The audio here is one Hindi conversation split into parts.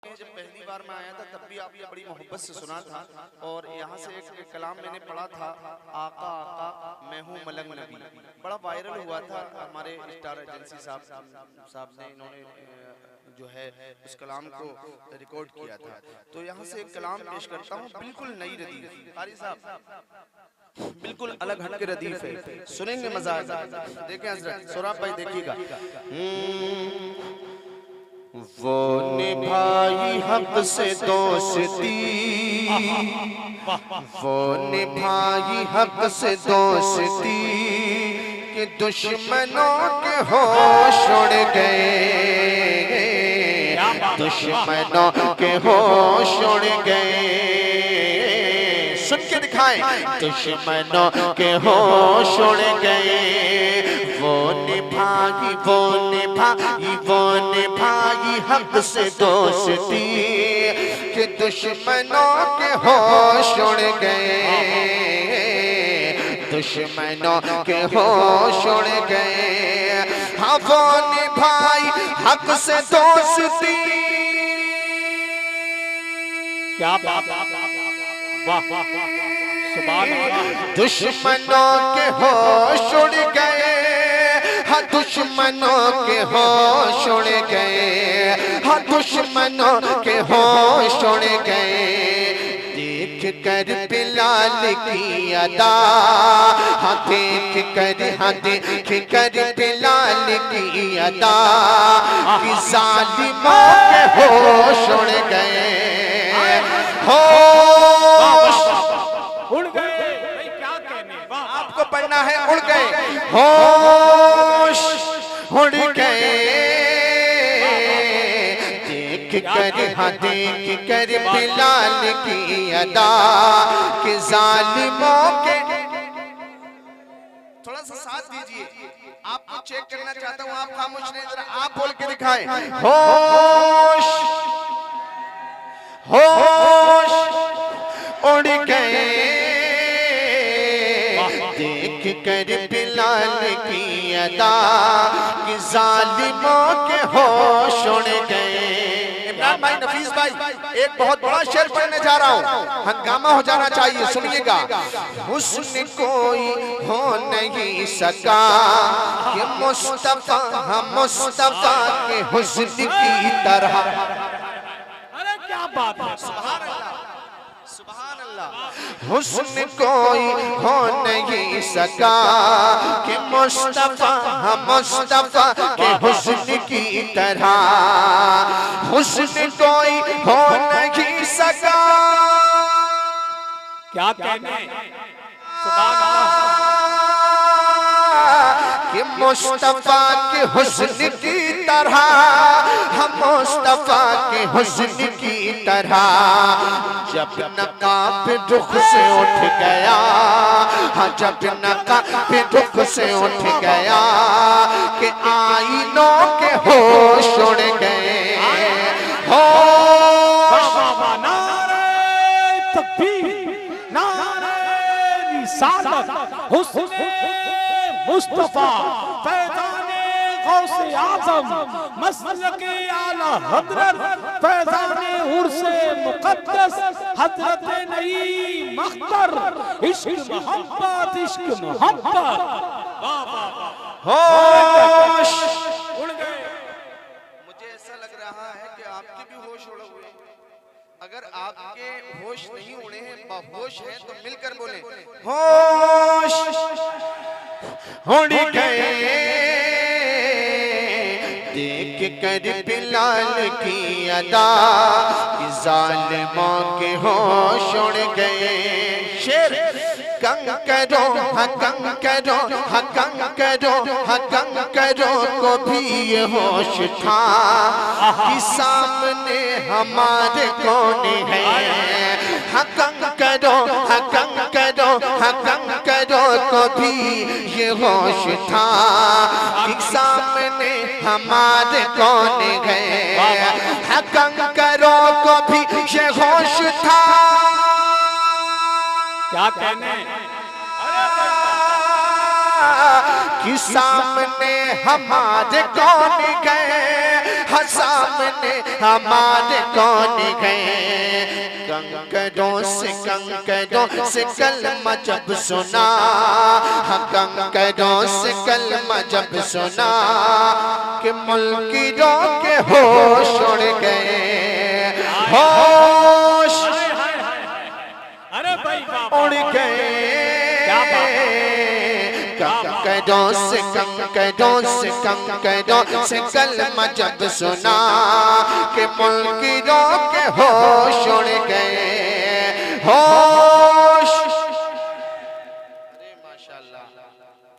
जब पहली बार मैं आया था तब भी आपने बड़ी मोहब्बत से सुना था और यहाँ से एक कलाम मैंने पढ़ा था, आका आका मैं हूँ मलंग नबी, बड़ा वायरल हुआ था। हमारे स्टार एजेंसी साहब ने इन्होंने जो है उस कलाम को रिकॉर्ड किया था। तो यहाँ से एक कलाम पेश करता हूँ, बिल्कुल नई रदीफ, कारी साहब बिल्कुल अलग हटके रदीफ है, सुनेंगे मजा आएगा। देखें हजरत सोराब भाई देखिएगा। वो निभाई हक से दोस्ती, वो निभाई हक से दोस्ती कि दुश्मनों के होश उड़ गए, दुश्मनों के होश उड़ गए। सुन के दिखाएं, दुश्मनों के होश उड़ गए। वो निभाई हक से दोस्ती कि दुश्मनों के होश उड़ गए, दुश्मनों के होश उड़ गए। हाँ वो निभाई हक से दोस्ती, क्या बात, वाह सुभान अल्लाह। दुश्मनों के होश उड़ गए, हाँ दुश्मनों के होश उड़ गए, हाँ दुश्मनों के होश उड़ गए। देख कर बिलाल की अदा, हाँ देख कर बिलाल की अदा कि जालिमों के होश उड़ गए, होश उड़ गए। भाई क्या कहने, आपको पढ़ना है, उड़ गए, होश उड़ गए। देख कर बिलाल की अदा कि जालिमों के, थोड़ा सा साथ दीजिए, आपको चेक करना चाहता हूं, आप खामोश नहीं, जरा आप बोल के दिखाएं। होश होश उड़ गए, देख कर बिलाल की अदा कि जालिमों के होश उड़ गए। इमरान भाई, नफीस भाई, एक बहुत बड़ा शेर पढ़ने जा रहा हूँ, हंगामा हो जाना चाहिए, सुनिएगा। हुस्न कोई हो नहीं सका कि मुस्तफा के हुस्न की तरह। अरे क्या बात है, सुभान अल्लाह, सुभान अल्लाह। हुस्न कोई हो नहीं सका कि मुस्तफा के हुस्न की तरह, हुस्न कोई हो नहीं सका। क्या कहने, सुभान अल्लाह। कि मुस्तफा के हुस्न की तरह, हम मुस्तफा के हुस्न की तरह। जब नकाब रुख से उठ गया, हाँ जब नकाब रुख से उठ गया कि आईनों के होश उड़ गए, होश। नारे तकबीर, नारे रिसालत, हुस्न मुस्तफा, फैज़ाने गौसे आज़म, मसलके आला हज़रत, फैज़ाने उर्से मुक़द्दस, हज़रत नई मख्तर, इश्क मोहब्बत, इश्क मोहब्बत। होश उड़ गए। मुझे ऐसा लग रहा है कि आपके भी होश उड़े हुए। अगर आपके होश नहीं उड़े हैं, बेहोश हैं, तो मिलकर बोले होश उड़ गए। देख कर बिलाल की अदा कि जालिमों के होश उड़ गए। शेर कंकरो कंकरो कंकरो कंकरो को भी ये होश था कि सामने हमारे कौन है। कंकरो कंकरो कंकरो को भी ये होश था कि सामने हमारे कौन है। कंकरो को भी ये होश था। क्या कहने, कि सामने हमारे कौन गए। सामने हमारे कौन गए। कंकड़ों से कलमा जब सुना, कंकड़ों से कलमा जब सुना कि मुल्की के होश उड़ गए, होश अरे भाई उड़ गए। कंकड़ों से कलमा जब सुना कि मुल्की के होश उड़ गए, होश। अरे माशाल्लाह,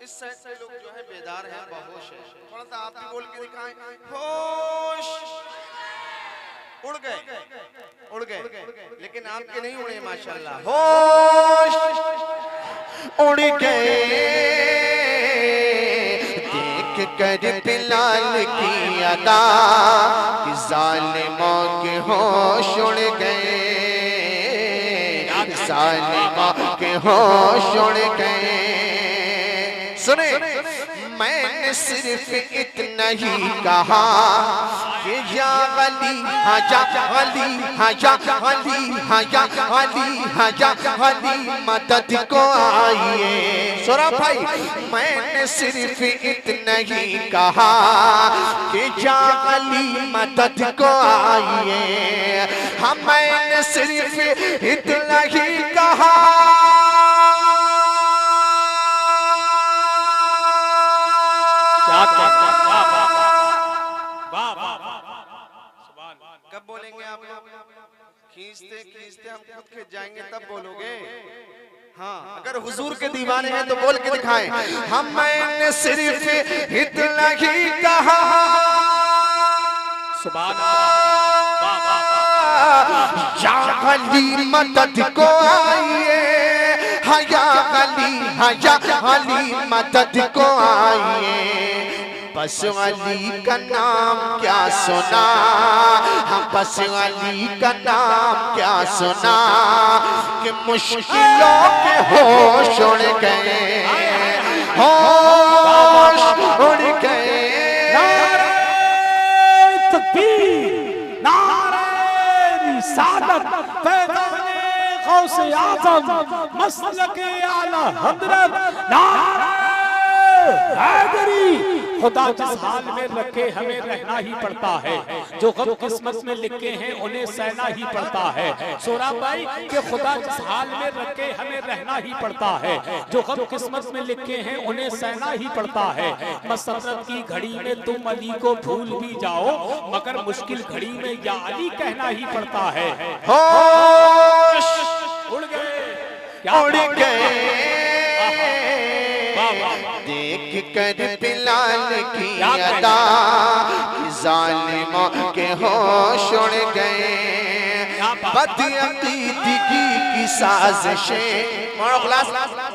इस साइड से लोग जो है बेदार हैं, बेहोश हैं। थोड़ा सा आप भी बोल के दिखाएं, होश उड़ गए, उड़ गए, लेकिन आपके नहीं उड़े माशाल्लाह, होश उड़ गए। देख कर बिलाल की अदा कि जालिमों के होश उड़ गए, जालिमों के होश उड़ गए। सुने, मैंने सिर्फ इतना ही कहा कि या अली हाजा अली हाजा अली हाजा अली हाजा अली मदद को आइए। सोरा भाई, मैंने सिर्फ इतना ही कहा कि या अली मदद को आइए। हाँ, मैंने सिर्फ इतना ही कहा। कब बोलेंगे आप लोग? खींचते खींचते हम खुद खींच जाएंगे तब बोलोगे। हाँ, अगर हुजूर के दीवाने हैं तो बोल के दिखाएं। हम मैंने सिर्फ इतना ही कहा, सुभान या अली मदद को आइए, या अली या अली मदद को आइए। बस अली का नाम क्या सुना, हम बस अली का नाम क्या सुना कि मुश्किलों के होश उड़ गए, होश उड़ गए। नारे तकबीर, नारे रिसालत, पैगामे गौसे आज़म, मसलके आला हज़रत, नारे हैदरी। खुदा जिस हाल में रखे हमें रहना ही पड़ता है, जो गम किस्मत में लिखे हैं उन्हें सहना ही पड़ता है। सोरा भाई कि खुदा जिस हाल में रखे हमें रहना ही पड़ता है, जो गम किस्मत में लिखे हैं उन्हें सहना ही पड़ता है। मसरत की घड़ी में तुम अली को भूल भी जाओ, मगर मुश्किल घड़ी में या अली कहना ही पड़ता है। होश उड़ गए, उड़ गए। देख कर बिलाल की अदा कि जालिमों के होश उड़ गए। बदअकीदगी की साजिशें,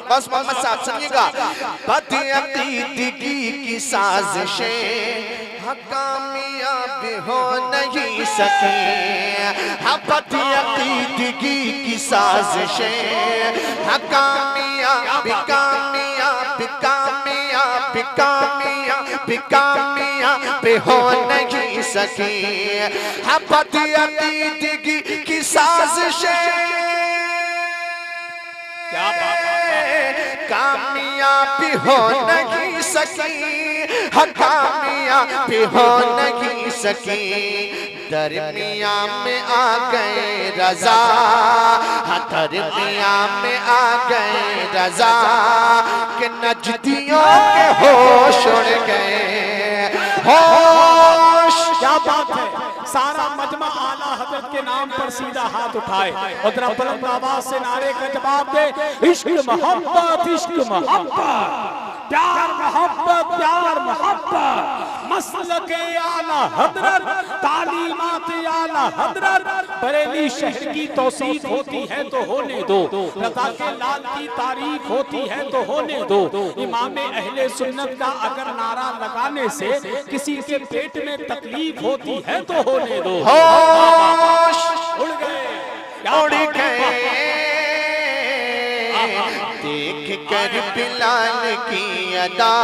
बस मोहम्मद साहब सुनिएगा। बदअकीदगी की साजिशें कामयाब हो नहीं सके, बदअकीदगी की साजिशें कामयाब कामयाब कामयाब कामयाब कामयाब हो नहीं सके। बदअकीदगी की साजिशें कामयाबी हो नहीं सकी, कामयाबी हो नहीं सकी। दरमिया में आ गए रजा, दरमिया में आ गए रजा कि नजदियों के होश उड़ गए, होश। क्या बात है, सारा मजमा आला हजरत के नाम पर सीधा हाथ उठाए और जरा बुलंद आवाज से नारे का जवाब दे। इश्क मोहब्बत, इश्क मोहब्बत, प्यार मोहब्बत, प्यार मोहब्बत, मसलके आला हजरत, तालीमात आला हजरत। बरेली शहर की तौसीफ होती है तो होने दो, रज़ा के लाल की तारीफ होती है तो होने दो। इमाम अहले सुन्नत का अगर नारा लगाने से किसी के पेट में तकलीफ होती है तो होने दो। होश उड़ गए, उड़ गए। देख कर बिलाल की अदा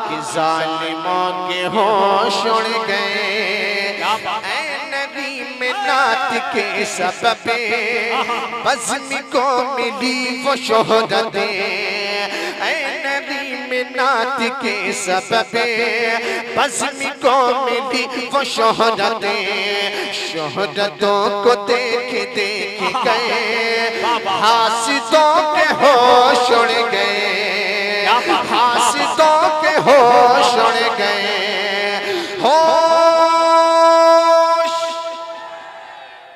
कि जालिमों के होश उड़ गए। नात के सबबे बज़्म को मिली वो शोहरतें, ऐ नबी मिन्नात के सबबे बज़्म को मिली वो शोहरतें। शोहरतों को देख देख गए हासिदों के होश उड़ गए, हासिदों के होश उड़ गए। होश,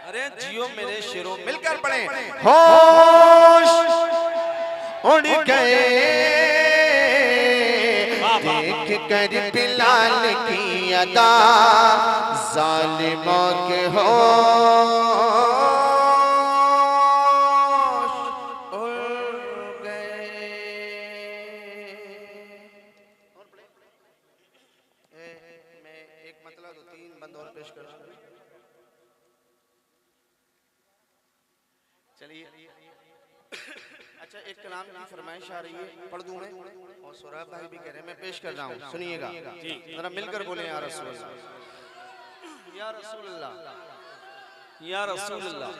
अरे जियो मेरे शेरों, मिलकर पढ़े। होश उड़ गए देख कर बिलाल की अदा, जालिमों के होश उड़ गए। मैं एक मतलब 2-3 बंद और पेश कर, चलिए। अच्छा, एक कलाम की फरमाइश आ रही है, पढ़ दूं मैं, और सौरभ भाई भी कह रहे हैं मैं पेश कर रहा हूँ, सुनिएगा जरा मिलकर बोले या रसूल अल्लाह, या रसूल अल्लाह, या रसूल अल्लाह।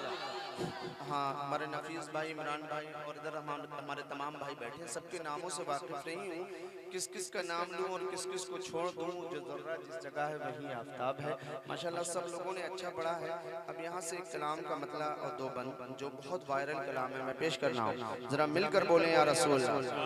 हाँ, हमारे नफीस भाई, इमरान भाई और इधर हमारे तमाम भाई बैठे हैं, सबके नामों से वाकिफ नहीं हूँ, किस किस का नाम लूँ और किस किस को छोड़ दूँ। जो ज़र्रा जिस जगह है वही आफ्ताब है। माशाल्लाह सब लोगों ने अच्छा पढ़ा है। अब यहाँ से एक कलाम का मतलब और 2 बंद जो बहुत वायरल कलाम है मैं पेश कर रहा हूँ, जरा मिलकर बोले या रसूल अल्लाह।